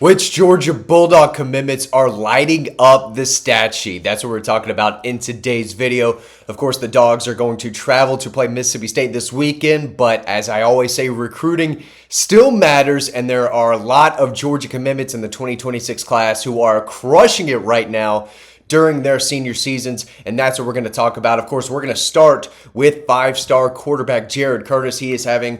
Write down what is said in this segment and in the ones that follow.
Which Georgia Bulldog commitments are lighting up the stat sheet? That's what we're talking about in today's video. Of course, the Dogs are going to travel to play Mississippi State this weekend, but as I always say, recruiting still matters, and there are a lot of Georgia commitments in the 2026 class who are crushing it right now during their senior seasons, and that's what we're going to talk about. Of course, we're going to start with five-star quarterback Jared Curtis. He is having,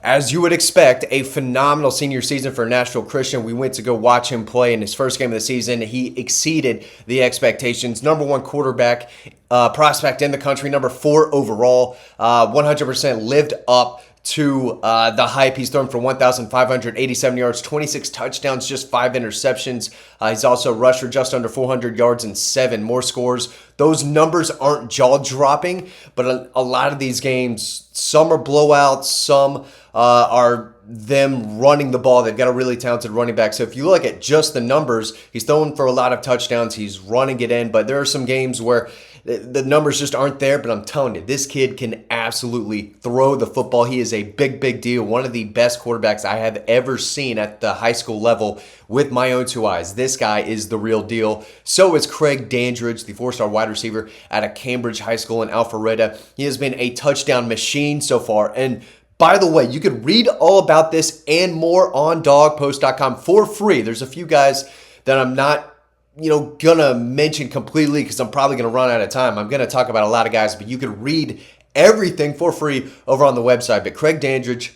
as you would expect, a phenomenal senior season for Nashville Christian. We went to go watch him play in his first game of the season. He exceeded the expectations. Number one quarterback prospect in the country, number 4 overall, 100% lived up to the hype. He's thrown for 1,587 yards, 26 touchdowns, just 5 interceptions. He's also rushed for just under 400 yards and 7 more scores. Those numbers aren't jaw-dropping, but a lot of these games, some are blowouts, some are them running the ball. They've got a really talented running back. So if you look at just the numbers, he's throwing for a lot of touchdowns. He's running it in, but there are some games where the numbers just aren't there. But I'm telling you, this kid can absolutely throw the football. He is a big, big deal. One of the best quarterbacks I have ever seen at the high school level with my own 2 eyes. This guy is the real deal. So is Craig Dandridge, the 4-star wide receiver out of Cambridge High School in Alpharetta. He has been a touchdown machine so far. And by the way, you could read all about this and more on dawgpost.com for free. There's a few guys that I'm not gonna mention completely because I'm probably gonna run out of time. I'm gonna talk about a lot of guys, but you can read everything for free over on the website. But Craig Dandridge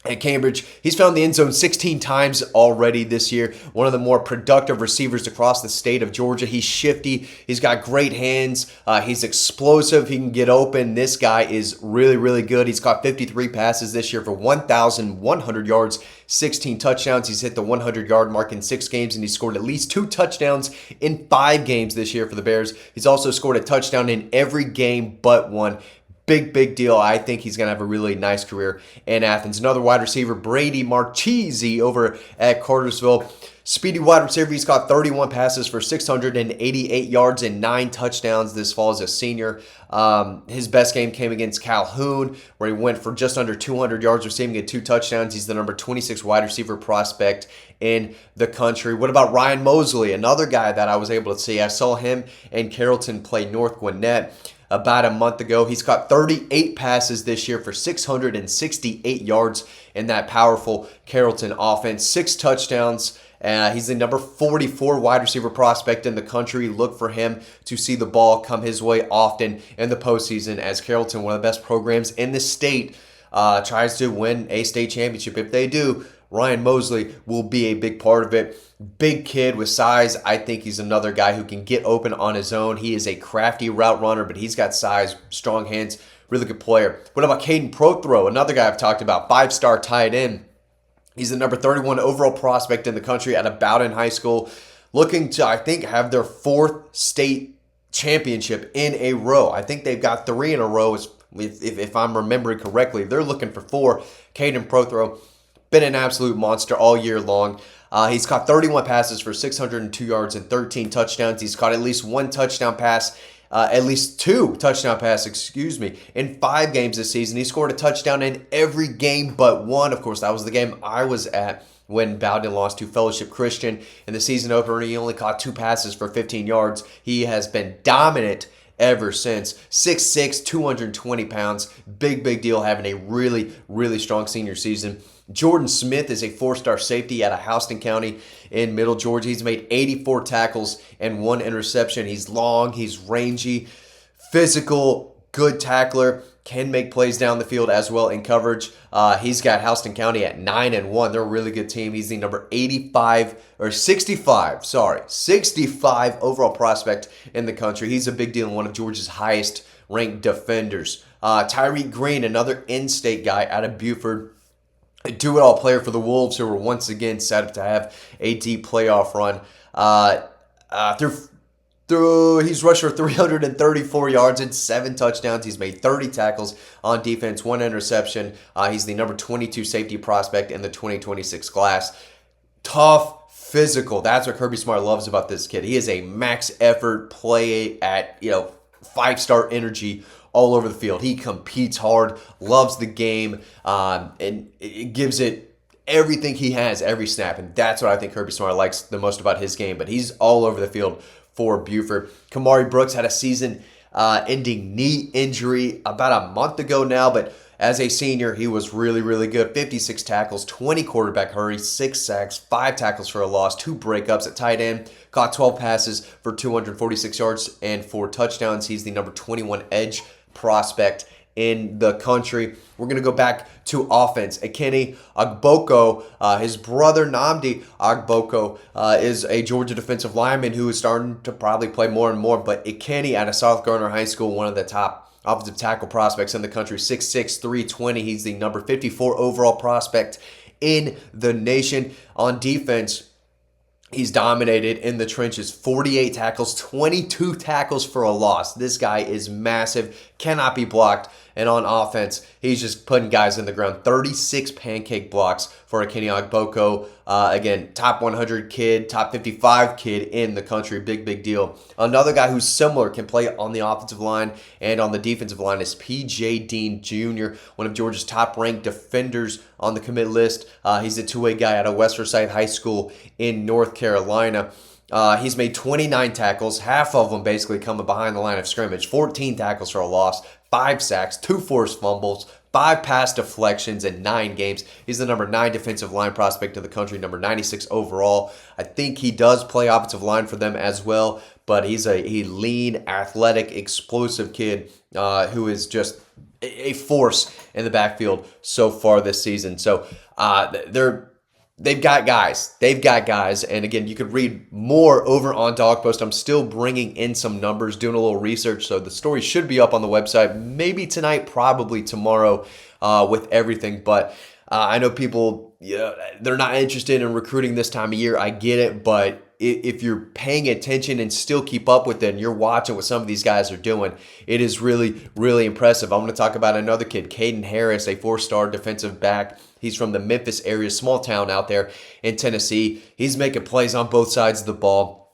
at Cambridge, he's found the end zone 16 times already this year. One of the more productive receivers across the state of Georgia. He's shifty. He's got great hands. He's explosive. He can get open. This guy is really, really good. He's caught 53 passes this year for 1,100 yards, 16 touchdowns. He's hit the 100-yard mark in 6 games, and he's scored at least 2 touchdowns in 5 games this year for the Bears. He's also scored a touchdown in every game but one. Big, big deal. I think he's going to have a really nice career in Athens. Another wide receiver, Brady Marchese over at Cartersville. Speedy wide receiver. He's caught 31 passes for 688 yards and 9 touchdowns this fall as a senior. His best game came against Calhoun, where he went for just under 200 yards receiving and 2 touchdowns. He's the number 26 wide receiver prospect in the country. What about Ryan Mosley, another guy that I was able to see? I saw him and Carrollton play North Gwinnett about a month ago. He's caught 38 passes this year for 668 yards in that powerful Carrollton offense. 6 touchdowns. He's the number 44 wide receiver prospect in the country. Look for him to see the ball come his way often in the postseason as Carrollton, one of the best programs in the state, tries to win a state championship. If they do, Ryan Mosley will be a big part of it. Big kid with size. I think he's another guy who can get open on his own. He is a crafty route runner, but he's got size, strong hands, really good player. What about Kaden Prothrow, another guy I've talked about, 5-star tight end. He's the number 31 overall prospect in the country at Bowdoin High School, looking to, I think, have their 4th state championship in a row. I think they've got 3 in a row, if I'm remembering correctly. They're looking for 4. Kaden Prothrow, been an absolute monster all year long. He's caught 31 passes for 602 yards and 13 touchdowns. He's caught at least 1 touchdown pass, at least 2 touchdown passes, in 5 games this season. He scored a touchdown in every game but one. Of course, that was the game I was at when Bowdoin lost to Fellowship Christian in the season opener. He only caught 2 passes for 15 yards. He has been dominant ever since. 6'6", 220 pounds. Big, big deal having a really, really strong senior season. Jordan Smith is a 4-star safety out of Houston County in Middle Georgia. He's made 84 tackles and 1 interception. He's long, he's rangy, physical, good tackler, can make plays down the field as well in coverage. He's got Houston County at 9-1. They're a really good team. He's the number 65 overall prospect in the country. He's a big deal and one of Georgia's highest ranked defenders. Tyreek Green, another in-state guy out of Buford. A do-it-all player for the Wolves, who were once again set up to have a deep playoff run. He's rushed for 334 yards and 7 touchdowns. He's made 30 tackles on defense, 1 interception. He's the number 22 safety prospect in the 2026 class. Tough, physical. That's what Kirby Smart loves about this kid. He is a max effort play at 5-star energy all over the field. He competes hard, loves the game, and it gives it everything he has every snap, and that's what I think Kirby Smart likes the most about his game. But he's all over the field for Buford. Kamari Brooks had a season-ending knee injury about a month ago now, but as a senior, he was really, really good. 56 tackles, 20 quarterback hurries, 6 sacks, 5 tackles for a loss, 2 breakups at tight end, caught 12 passes for 246 yards and 4 touchdowns. He's the number 21 edge prospect in the country. We're going to go back to offense. Ekene Agboko, his brother Nnamdi Agboko is a Georgia defensive lineman who is starting to probably play more and more, but Ekene out of South Garner High School, one of the top offensive tackle prospects in the country, 6'6", 320. He's the number 54 overall prospect in the nation. On defense, he's dominated in the trenches. 48 tackles, 22 tackles for a loss. This guy is massive, cannot be blocked. And on offense, he's just putting guys in the ground. 36 pancake blocks for Ekene Agboko. Again, top 100 kid, top 55 kid in the country. Big, big deal. Another guy who's similar, can play on the offensive line and on the defensive line, is P.J. Dean Jr., one of Georgia's top-ranked defenders on the commit list. He's a two-way guy out of West Forsyth High School in North Carolina. He's made 29 tackles, half of them basically coming behind the line of scrimmage, 14 tackles for a loss, 5 sacks, 2 forced fumbles, 5 pass deflections in 9 games. He's the number 9 defensive line prospect in the country, number 96 overall. I think he does play offensive line for them as well, but he's a lean, athletic, explosive kid who is just a force in the backfield so far this season. So They've got guys. And again, you could read more over on Dawg Post. I'm still bringing in some numbers, doing a little research. So the story should be up on the website. Maybe tonight, probably tomorrow with everything. But I know people, they're not interested in recruiting this time of year. I get it. But if you're paying attention and still keep up with it and you're watching what some of these guys are doing, it is really, really impressive. I'm going to talk about another kid, Kaden Harris, a 4-star defensive back. He's from the Memphis area, small town out there in Tennessee. He's making plays on both sides of the ball.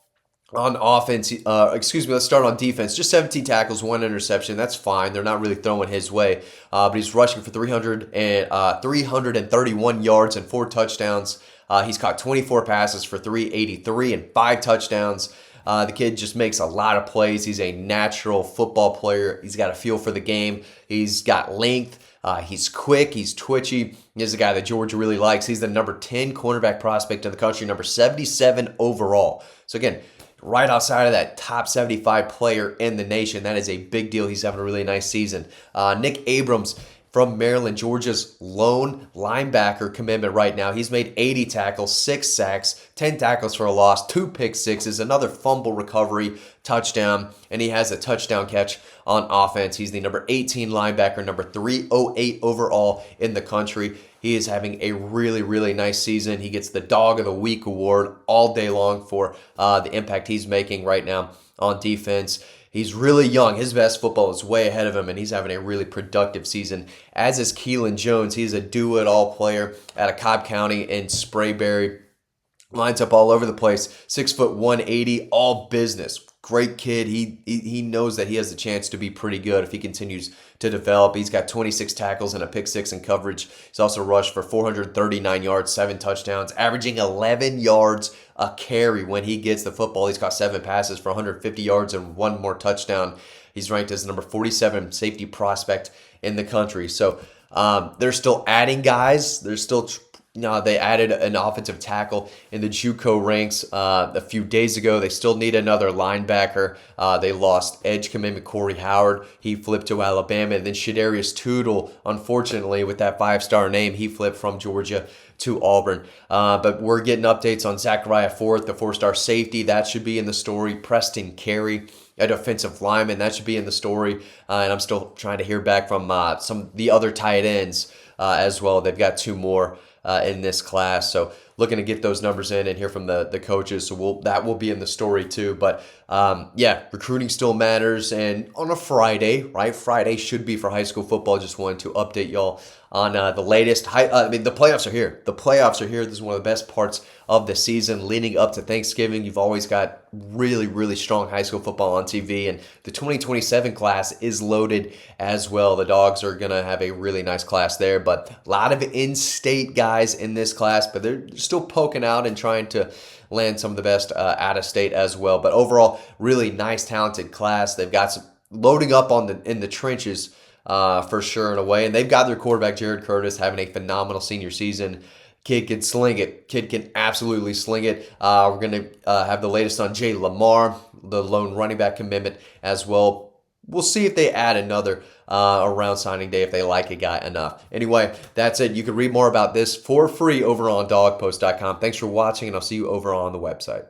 On offense, let's start on defense. Just 17 tackles, 1 interception. That's fine. They're not really throwing his way. But he's rushing for 331 yards and 4 touchdowns. He's caught 24 passes for 383 and 5 touchdowns. The kid just makes a lot of plays. He's a natural football player. He's got a feel for the game. He's got length. He's quick. He's twitchy. He's a guy that Georgia really likes. He's the number 10 cornerback prospect in the country, number 77 overall. So again, right outside of that top 75 player in the nation. That is a big deal. He's having a really nice season. Nick Abrams from Maryland, Georgia's lone linebacker commitment right now. He's made 80 tackles, 6 sacks, 10 tackles for a loss, 2 pick sixes, another fumble recovery, touchdown, and he has a touchdown catch on offense. He's the number 18 linebacker, number 308 overall in the country. He is having a really, really nice season. He gets the Dog of the Week award all day long for the impact he's making right now on defense. He's really young. His best football is way ahead of him, and he's having a really productive season, as is Keelan Jones. He's a do-it-all player out of Cobb County in Sprayberry. Lines up all over the place. 6', 180, all business. Great kid. He knows that he has the chance to be pretty good if he continues to develop. He's got 26 tackles and a pick 6 in coverage. He's also rushed for 439 yards, 7 touchdowns, averaging 11 yards a carry when he gets the football. He's got 7 passes for 150 yards and 1 more touchdown. He's ranked as the number 47 safety prospect in the country. So they're still adding guys. They added an offensive tackle in the JUCO ranks a few days ago. They still need another linebacker. They lost edge commitment Corey Howard. He flipped to Alabama. And then Shadarius Tootle, unfortunately, with that 5-star name, he flipped from Georgia to Auburn. But we're getting updates on Zachariah Forth, the 4-star safety. That should be in the story. Preston Carey, a defensive lineman. That should be in the story. And I'm still trying to hear back from some of the other tight ends as well. They've got 2 more in this class. So looking to get those numbers in and hear from the coaches. So that will be in the story too. But recruiting still matters. And on a Friday, right? Friday should be for high school football. Just wanted to update y'all on the latest. The playoffs are here. The playoffs are here. This is one of the best parts of the season leading up to Thanksgiving. You've always got really, really strong high school football on TV, and the 2027 class is loaded as well. The Dogs are going to have a really nice class there, but a lot of in-state guys in this class, but they're still poking out and trying to land some of the best out of state as well. But overall, really nice, talented class. They've got some loading up in the trenches for sure in a way, and they've got their quarterback Jared Curtis having a phenomenal senior season. Kid can sling it. Kid can absolutely sling it. We're going to have the latest on Jay Lamar, the lone running back commitment as well. We'll see if they add another around signing day if they like a guy enough. Anyway, that's it. You can read more about this for free over on dogpost.com. Thanks for watching, and I'll see you over on the website.